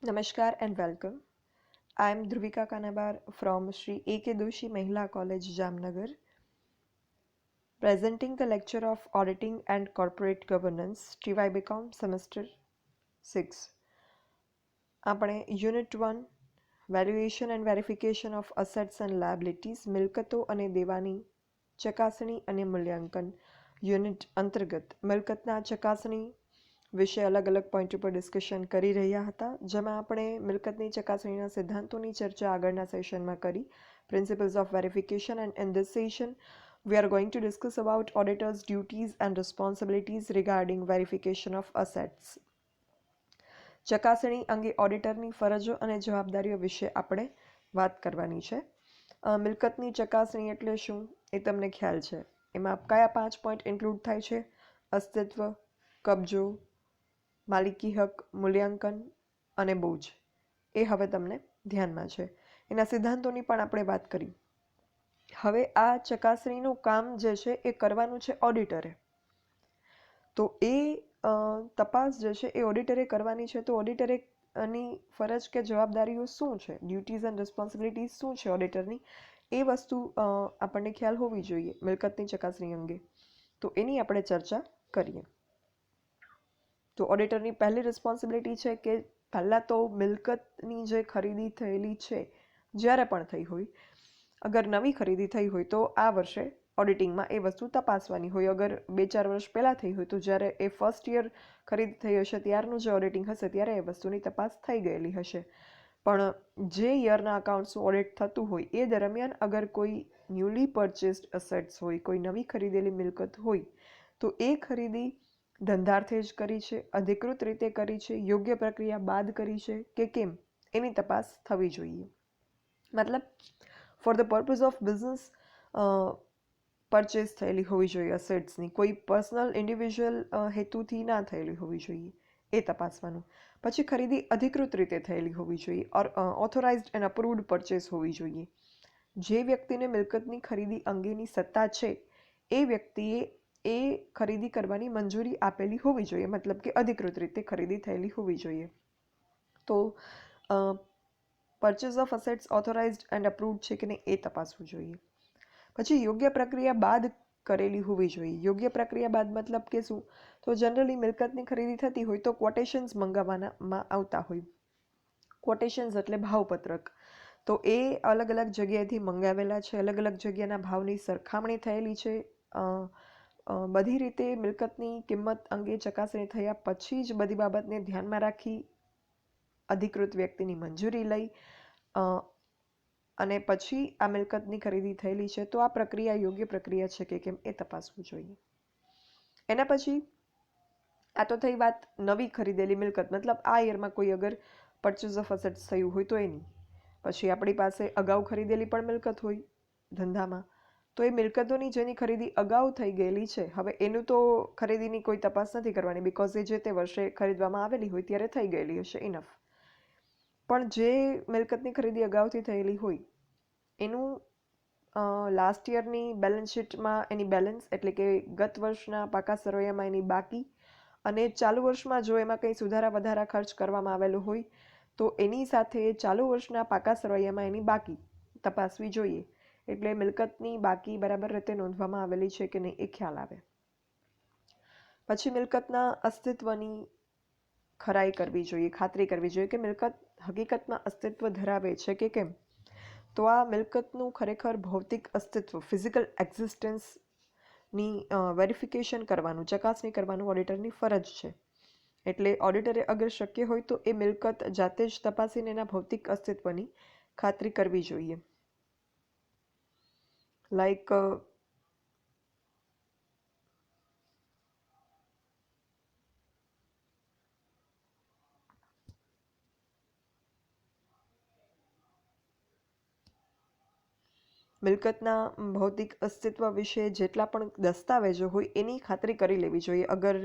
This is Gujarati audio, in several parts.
Namaskar and welcome. I am Dhruvika Kanabar from Sri A.K. Doshi Mahila College, Jamnagar, presenting the lecture of Auditing and Corporate Governance, TY BCom Semester 6. આપણે unit 1 valuation and verification of assets and liabilities મિલકતો અને દેવાની ચકાસણી અને મૂલ્યાંકન યુનિટ અંતર્ગત મિલકતના ચકાસણી વિશે અલગ અલગ પોઈન્ટ ઉપર ડિસ્કશન કરી રહ્યા હતા, જેમાં આપણે મિલકતની ચકાસણીના સિદ્ધાંતોની ચર્ચા આગળના સેશનમાં કરી, principles of verification, and in this session we are going to discuss about auditors' duties and responsibilities regarding verification of assets. ચકાસણી અંગે ઓડિટરની ફરજો અને જવાબદારીઓ વિશે આપણે વાત કરવાની છે. મિલકતની ચકાસણી એટલે શું એ તમને ખ્યાલ છે. એમાં કયા 5 પોઈન્ટ ઇન્ક્લુડ થાય છે? અસ્તિત્વ, કબજો, માલિકી હક, મૂલ્યાંકન અને બોજ. એ હવે તમને ધ્યાનમાં છે. એના સિદ્ધાંતોની પણ આપણે વાત કરી. હવે આ ચકાસણીનું કામ જે છે એ કરવાનું છે ઓડિટરે. તો એ તપાસ જે છે એ ઓડિટરે કરવાની છે. તો ઓડિટરે ની ફરજ કે જવાબદારીઓ શું છે, ડ્યુટીઝ એન્ડ રિસ્પોન્સિબિલિટીઝ શું છે ઓડિટરની, એ વસ્તુ આપણને ખ્યાલ હોવી જોઈએ મિલકતની ચકાસણી અંગે. તો એની આપણે ચર્ચા કરીએ. તો ઓડિટરની પહેલી રિસ્પોન્સિબિલિટી છે કે પહેલાં તો મિલકતની જે ખરીદી થયેલી છે, જ્યારે પણ થઈ હોય, અગર નવી ખરીદી થઈ હોય તો આ વર્ષે ઓડિટિંગમાં એ વસ્તુ તપાસવાની હોય. અગર 2-4 વર્ષ પહેલાં થઈ હોય તો જ્યારે એ ફર્સ્ટ યર ખરીદી થઈ હશે ત્યારનું જે ઓડિટિંગ હશે ત્યારે એ વસ્તુની તપાસ થઈ ગયેલી હશે. પણ જે યરના અકાઉન્ટ્સનું ઓડિટ થતું હોય એ દરમિયાન અગર કોઈ ન્યૂલી પરચેસ્ડ અસેટ્સ હોય, કોઈ નવી ખરીદેલી મિલકત હોય, તો એ ખરીદી ધંધાર્થે જ કરી છે, અધિકૃત રીતે કરી છે, યોગ્ય પ્રક્રિયા બાદ કરી છે કે કેમ, એની તપાસ થવી જોઈએ. મતલબ for the purpose of business purchase થયેલી હોવી જોઈએ અસેટ્સની, કોઈ પર્સનલ ઇન્ડિવિજ્યુઅલ હેતુથી ના થયેલી હોવી જોઈએ, એ તપાસવાનું. પછી ખરીદી અધિકૃત રીતે થયેલી હોવી જોઈએ, ઓથોરાઇઝડ એન્ડ અપ્રૂવડ પરચેસ હોવી જોઈએ. જે વ્યક્તિને મિલકતની ખરીદી અંગેની સત્તા છે એ વ્યક્તિએ એ ખરીદી કરવાની મંજૂરી આપેલી હોવી જોઈએ, મતલબ કે અધિકૃત રીતે ખરીદી થયેલી હોવી જોઈએ. તો purchase of assets authorised and approved છે કે નહીં એ તપાસવું જોઈએ. પછી યોગ્ય પ્રક્રિયા બાદ કરેલી હોવી જોઈએ. યોગ્ય પ્રક્રિયા બાદ મતલબ કે શું? તો જનરલી મિલકતની ખરીદી થતી હોય તો કોટેશન્સ મંગાવવામાં આવતા હોય. કોટેશન્સ એટલે ભાવપત્રક. તો એ અલગ અલગ જગ્યાએથી મંગાવેલા છે, અલગ અલગ જગ્યાના ભાવની સરખામણી થયેલી છે. બધી રીતે મિલકતની કિંમત અંગે ચકાસણી થયા પછી જ બધી બાબતને ધ્યાનમાં રાખી અધિકૃત વ્યક્તિની મંજૂરી લઈ અને પછી આ મિલકતની ખરીદી થયેલી છે તો આ પ્રક્રિયા યોગ્ય પ્રક્રિયા છે કે કેમ એ તપાસવું જોઈએ. એના પછી આ તો થઈ વાત નવી ખરીદેલી મિલકત, મતલબ આ યરમાં કોઈ અગર પરચેસ ઓફ અસેટ્સ થયું હોય તો એની. પછી આપણી પાસે અગાઉ ખરીદેલી પણ મિલકત હોય ધંધામાં, તો એ મિલકતોની જેની ખરીદી અગાઉ થઈ ગયેલી છે, હવે એનું તો ખરીદીની કોઈ તપાસ નથી કરવાની, બિકોઝ એ જે તે વર્ષે ખરીદવામાં આવેલી હોય ત્યારે થઈ ગયેલી હશે, ઇનફ. પણ જે મિલકતની ખરીદી અગાઉથી થયેલી હોય એનું લાસ્ટ યરની બેલેન્સ શીટમાં એની બેલેન્સ એટલે કે ગત વર્ષના પાકા સરવૈયામાં એની બાકી, અને ચાલુ વર્ષમાં જો એમાં કંઈ સુધારા વધારા ખર્ચ કરવામાં આવેલો હોય તો એની સાથે ચાલુ વર્ષના પાકા સરવૈયામાં એની બાકી તપાસવી જોઈએ. એટલે મિલકતની બાકી બરાબર રીતે નોંધવામાં આવેલી છે કે નહીં એ ખ્યાલ આવે. પછી મિલકતના અસ્તિત્વની ખરાઈ કરવી જોઈએ, ખાતરી કરવી જોઈએ કે મિલકત હકીકતમાં અસ્તિત્વ ધરાવે છે કે કેમ. તો આ મિલકતનું ખરેખર ભૌતિક અસ્તિત્વ, ફિઝિકલ એક્ઝિસ્ટન્સની વેરિફિકેશન કરવાનું, ચકાસણી કરવાનું ઓડિટરની ફરજ છે. એટલે ઓડિટરે અગર શક્ય હોય તો એ મિલકત જાતે જ તપાસીને એના ભૌતિક અસ્તિત્વની ખાતરી કરવી જોઈએ. લાઈક મિલકતના ભૌતિક અસ્તિત્વ વિશે જેટલા પણ દસ્તાવેજો હોય એની ખાતરી કરી લેવી જોઈએ, અગર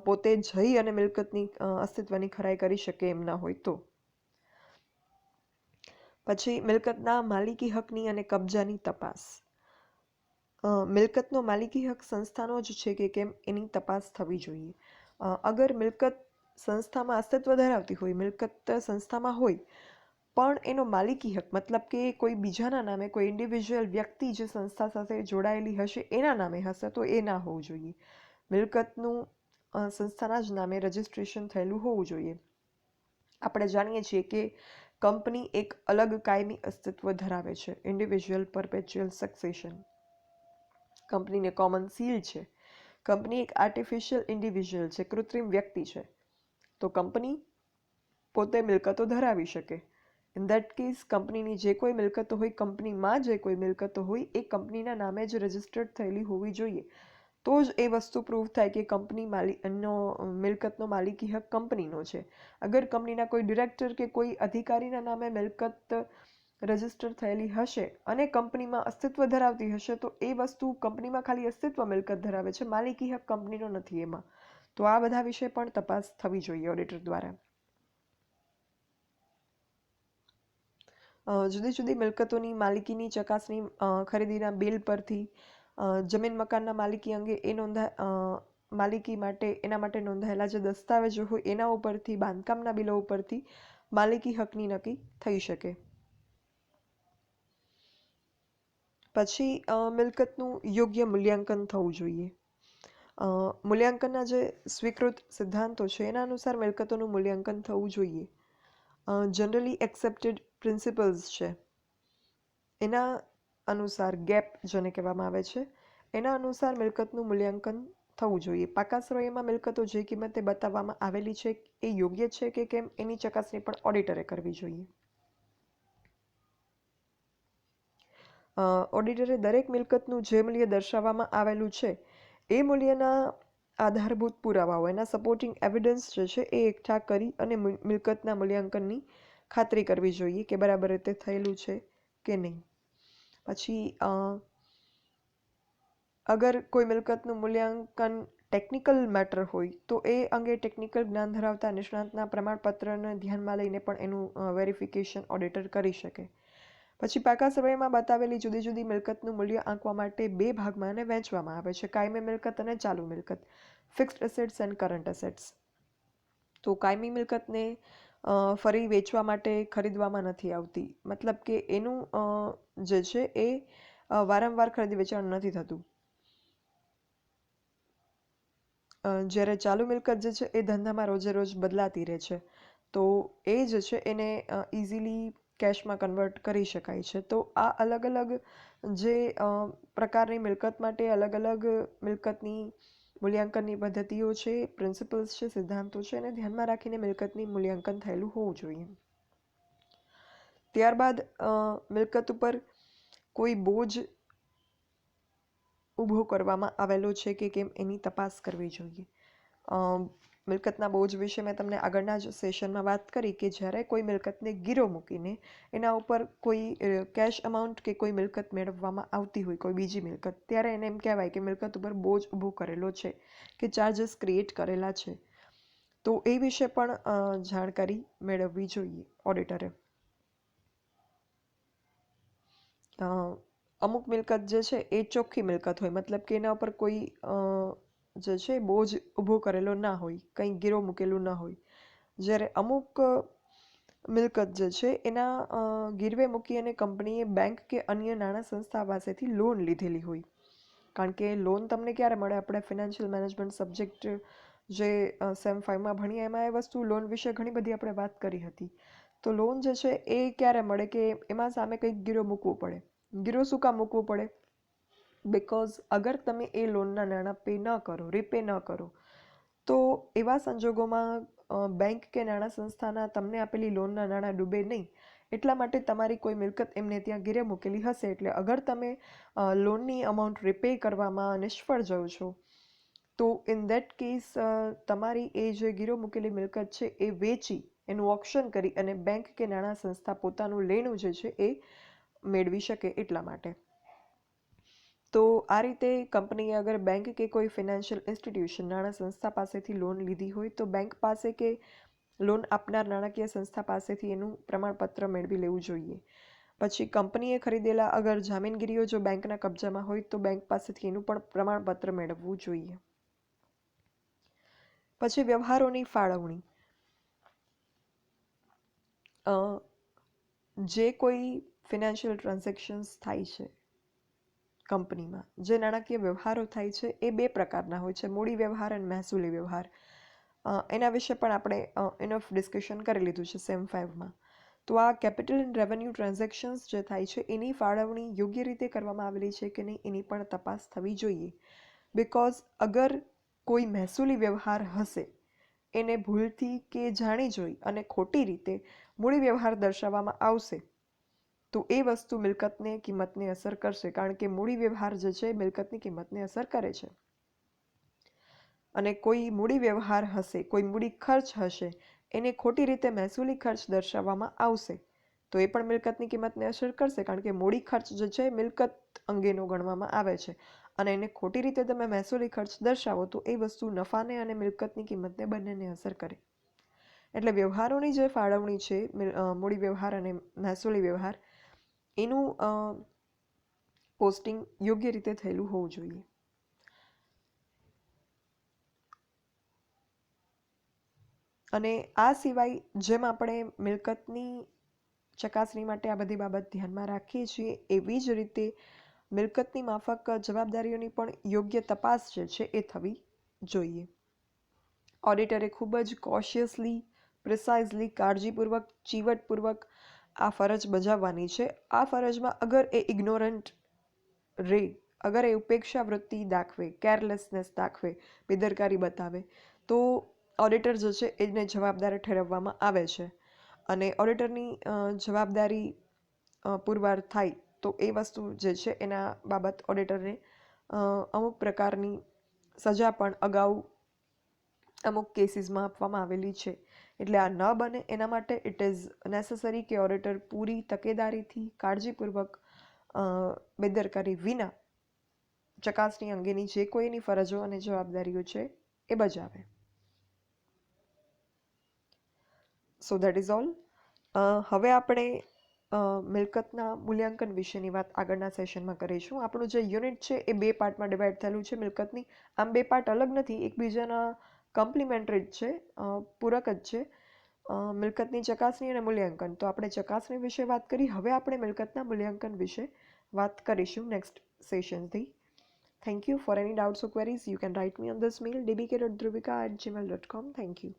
પોતે જઈ અને મિલકતની અસ્તિત્વની ખરાઈ કરી શકે એમ ના હોય તો. પછી મિલકતના માલિકી હકની અને કબજાની તપાસ. મિલકતનો માલિકી હક સંસ્થાનો જ છે કે કેમ એની તપાસ થવી જોઈએ. અગર મિલકત સંસ્થામાં અસ્તિત્વ ધરાવતી હોય, મિલકત સંસ્થામાં હોય, પણ એનો માલિકી હક મતલબ કે કોઈ બીજાના નામે, કોઈ ઇન્ડિવિજ્યુઅલ વ્યક્તિ જે સંસ્થા સાથે જોડાયેલી હશે એના નામે હશે તો એ ના હોવું જોઈએ. મિલકતનું સંસ્થાના જ નામે રજિસ્ટ્રેશન થયેલું હોવું જોઈએ. આપણે જાણીએ છીએ કે કંપની એક અલગ કાયમી અસ્તિત્વ ધરાવે છે, ઇન્ડિવિજ્યુઅલ પરપેચ્યુઅલ સક્સેશન. કંપનીને કોમન સીલ છે. કંપની એક આર્ટિફિશિયલ ઇન્ડિવિજ્યુઅલ છે, કૃત્રિમ વ્યક્તિ છે. તો કંપની પોતે મિલકતો ધરાવી શકે. ઇન દેટ કેસ કંપનીની જે કોઈ મિલકતો હોય, કંપનીમાં જે કોઈ મિલકતો હોય એ કંપનીના નામે જ રજિસ્ટર્ડ થયેલી હોવી જોઈએ. તો જ એ વસ્તુ પ્રૂવ થાય કે કંપની મિલકતનો માલિકી હક કંપનીનો છે. અગર કંપનીના કોઈ ડિરેક્ટર કે કોઈ અધિકારીના નામે મિલકત રજિસ્ટર થયેલી હશે અને કંપનીમાં અસ્તિત્વ ધરાવતી હશે તો એ વસ્તુ કંપનીમાં ખાલી અસ્તિત્વ મિલકત ધરાવે છે, માલિકી હક કંપનીનો નથી એમાં. તો આ બધા વિશે પણ તપાસ થવી જોઈએ ઓડિટર દ્વારા. જુદી જુદી મિલકતોની માલિકીની ચકાસણી ખરીદીના બિલ પરથી, જમીન મકાનના માલિકી અંગે માલિકી માટે એના માટે નોંધાયેલા જે દસ્તાવેજો હોય એના ઉપરથી, બાંધકામના બિલો ઉપરથી માલિકી હકની નક્કી થઈ શકે. પછી મિલકતનું યોગ્ય મૂલ્યાંકન થવું જોઈએ. મૂલ્યાંકનના જે સ્વીકૃત સિદ્ધાંતો છે એના અનુસાર મિલકતોનું મૂલ્યાંકન થવું જોઈએ. જનરલી એક્સેપ્ટેડ પ્રિન્સિપલ્સ છે એના અનુસાર, ગેપ જેને કહેવામાં આવે છે, એના અનુસાર મિલકતનું મૂલ્યાંકન થવું જોઈએ. પાકા સરવૈયામાં મિલકતો જે કિંમતે બતાવવામાં આવેલી છે એ યોગ્ય છે કે કેમ એની ચકાસણી પણ ઓડિટરે કરવી જોઈએ. ઓડિટરે દરેક મિલકતનું જે મૂલ્ય દર્શાવવામાં આવેલું છે એ મૂલ્યના આધારભૂત પુરાવાઓ, એના સપોર્ટિંગ એવિડન્સ જે છે એ એકઠા કરી અને મિલકતના મૂલ્યાંકનની ખાતરી કરવી જોઈએ કે બરાબર રીતે થયેલું છે કે નહીં. પછી અગર કોઈ મિલકતનું મૂલ્યાંકન ટેકનિકલ મેટર હોય તો એ અંગે ટેકનિકલ જ્ઞાન ધરાવતા નિષ્ણાતના પ્રમાણપત્રને ધ્યાનમાં લઈને પણ એનું વેરિફિકેશન ઓડિટર કરી શકે. પછી પાકા સરવૈયામાં બતાવેલી જુદી જુદી મિલકતનું મૂલ્ય આંકવા માટે બે ભાગમાં એને વહેંચવામાં આવે છે, કાયમી મિલકત અને ચાલુ મિલકત, fixed assets end current assets. તો કાયમી મિલકતને ફરી વેચવા માટે ખરીદવામાં નથી આવતી, મતલબ કે એનું જે છે એ વારંવાર ખરીદી વેચાણ નથી થતું. જ્યારે ચાલુ મિલકત જે છે એ ધંધામાં રોજે રોજ બદલાતી રહે છે, તો એ જ છે એને ઇઝીલી કેશમાં કન્વર્ટ કરી શકાય છે. તો આ અલગ અલગ જે પ્રકારની મિલકત માટે અલગ અલગ મિલકતની મૂલ્યાંકનની પદ્ધતિઓ છે, પ્રિન્સિપલ્સ છે, સિદ્ધાંતો છે, એને ધ્યાનમાં રાખીને મિલકતની મૂલ્યાંકન થયેલું હોવું જોઈએ. ત્યારબાદ મિલકત ઉપર કોઈ બોજ ઊભો કરવામાં આવેલો છે કે કેમ એની તપાસ કરવી જોઈએ. મિલકતના બોજ વિશે મેં તમને આગળના જ સેશનમાં વાત કરી કે જ્યારે કોઈ મિલકતને ગીરો મૂકીને એના ઉપર કોઈ કેશ અમાઉન્ટ કે કોઈ મિલકત મેળવવામાં આવતી હોય, કોઈ બીજી મિલકત, ત્યારે એને એમ કહેવાય કે મિલકત ઉપર બોજ ઊભો કરેલો છે કે ચાર્જીસ ક્રિએટ કરેલા છે. તો એ વિશે પણ જાણકારી મેળવવી જોઈએ ઓડિટરે. અમુક મિલકત જે છે એ ચોખ્ખી મિલકત હોય, મતલબ કે એના ઉપર કોઈ જે છે બોજ ઊભો કરેલો ના હોય, કંઈ ગીરો મૂકેલું ના હોય. જ્યારે અમુક મિલકત જે છે એના ગીરવે મૂકી અને કંપનીએ બેંક કે અન્ય નાણાં સંસ્થા પાસેથી લોન લીધેલી હોય. કારણ કે લોન તમને ક્યારે મળે? આપણે ફિનાન્શિયલ મેનેજમેન્ટ સબ્જેક્ટ જે સેમ 5માં ભણીએ એમાં એ વસ્તુ લોન વિશે ઘણી બધી આપણે વાત કરી હતી. તો લોન જે છે એ ક્યારે મળે કે એમાં સામે કંઈક ગીરો મૂકવો પડે. ગીરો શું કામ મૂકવો પડે? બિકોઝ અગર તમે એ લોનના નાણાં પે ન કરો, રીપે ન કરો, તો એવા સંજોગોમાં બેંક કે નાણાં સંસ્થાના તમને આપેલી લોનના નાણાં ડૂબે નહીં. એટલા માટે તમારી કોઈ મિલકત એમને ત્યાં ગીરે મૂકેલી હશે, એટલે અગર તમે લોનની અમાઉન્ટ રીપે કરવામાં નિષ્ફળ જાઓ છો તો ઇન દેટ કેસ તમારી એ જે ગીરો મૂકેલી મિલકત છે એ વેચી, એનું ઓપ્શન કરી અને બેંક કે નાણાં સંસ્થા પોતાનું લેણું જે છે એ મેળવી શકે એટલા માટે. તો આ રીતે કંપનીએ અગર બેંક કે કોઈ ફિનાન્શિયલ ઇન્સ્ટિટ્યુશન, નાણાં સંસ્થા પાસેથી લોન લીધી હોય તો બેંક પાસે કે લોન આપનાર નાણાકીય સંસ્થા પાસેથી એનું પ્રમાણપત્ર મેળવી લેવું જોઈએ. પછી કંપનીએ ખરીદેલા અગર જામીનગીરીઓ જો બેંકના કબજામાં હોય તો બેંક પાસેથી એનું પણ પ્રમાણપત્ર મેળવવું જોઈએ. પછી વ્યવહારોની ફાળવણી. જે કોઈ ફિનાન્શિયલ ટ્રાન્ઝેક્શન્સ થાય છે કંપનીમાં, જે નાણાકીય વ્યવહારો થાય છે એ બે પ્રકારના હોય છે, મૂડી વ્યવહાર અને મહેસૂલી વ્યવહાર. એના વિશે પણ આપણે ઇનફ ડિસ્કશન કરી લીધું છે સેમ 5માં. તો આ કેપિટલ એન્ડ રેવન્યુ ટ્રાન્ઝેક્શન્સ જે થાય છે એની ફાળવણી યોગ્ય રીતે કરવામાં આવેલી છે કે નહીં એની પણ તપાસ થવી જોઈએ. બિકોઝ અગર કોઈ મહેસૂલી વ્યવહાર હશે એને ભૂલથી કે જાણી જોઈ અને ખોટી રીતે મૂડી વ્યવહાર દર્શાવવામાં આવશે તો એ વસ્તુ મિલકતને કિંમતને અસર કરશે, કારણ કે મૂડી વ્યવહાર જે છે મિલકતની કિંમતને અસર કરે છે. અને કોઈ મૂડી વ્યવહાર હશે, કોઈ મૂડી ખર્ચ હશે, એને ખોટી રીતે મહેસૂલી ખર્ચ દર્શાવવામાં આવશે તો એ પણ મિલકતની કિંમતને અસર કરશે, કારણ કે મૂડી ખર્ચ જે છે મિલકત અંગેનો ગણવામાં આવે છે અને એને ખોટી રીતે તમે મહેસૂલી ખર્ચ દર્શાવો તો એ વસ્તુ નફાને અને મિલકતની કિંમતને બંનેને અસર કરે. એટલે વ્યવહારોની જે ફાળવણી છે, મૂડી વ્યવહાર અને મહેસૂલી વ્યવહાર, એનું પોસ્ટિંગ યોગ્ય રીતે થયેલું હોવું જોઈએ. અને આ સિવાય જેમ આપણે મિલકતની ચકાસણી માટે આ બધી બાબત ધ્યાનમાં રાખીએ છીએ એવી જ રીતે મિલકતની માફક જવાબદારીઓની પણ યોગ્ય તપાસ જે છે એ થવી જોઈએ. ઓડિટરે ખૂબ જ કોશિયસલી, પ્રિસાઇઝલી, કાળજીપૂર્વક, ચીવટપૂર્વક આ ફરજ બજાવવાની છે. આ ફરજમાં અગર એ ઇગ્નોરન્ટ રહે, અગર એ ઉપેક્ષા વૃત્તિ દાખવે, કેરલેસનેસ દાખવે, બેદરકારી બતાવે તો ઓડિટર જે છે એને જવાબદાર ઠેરવવામાં આવે છે. અને ઓડિટરની જવાબદારી પુરવાર થાય તો એ વસ્તુ જે છે એના બાબત ઓડિટરને અમુક પ્રકારની સજા પણ અગાઉ અમુક કેસીસમાં આપવામાં આવેલી છે. એટલે આ ન બને એના માટે ઇટ ઇઝ નેસેસરી કે ઓડિટર પૂરી તકેદારીથી, કાળજીપૂર્વક, બેદરકારી વિના ચકાસણી અંગેની જે કોઈની ફરજો અને જવાબદારીઓ છે એ બજાવે. So that is all. હવે આપણે મિલકતના મૂલ્યાંકન વિશેની વાત આગળના સેશનમાં કરીશું. આપણું જે યુનિટ છે એ બે પાર્ટમાં ડિવાઈડ થયેલું છે મિલકતની. આમ બે પાર્ટ અલગ નથી, એકબીજાના કમ્પ્લિમેન્ટરી જ છે, પૂરક જ છે. મિલકતની ચકાસણી અને મૂલ્યાંકન. તો આપણે ચકાસણી વિશે વાત કરી, હવે આપણે મિલકતના મૂલ્યાંકન વિશે વાત કરીશું next સેશનથી. Thank you. For any doubts or queries, you can write me on this mail dbk.dhruvika@gmail.com. Thank you.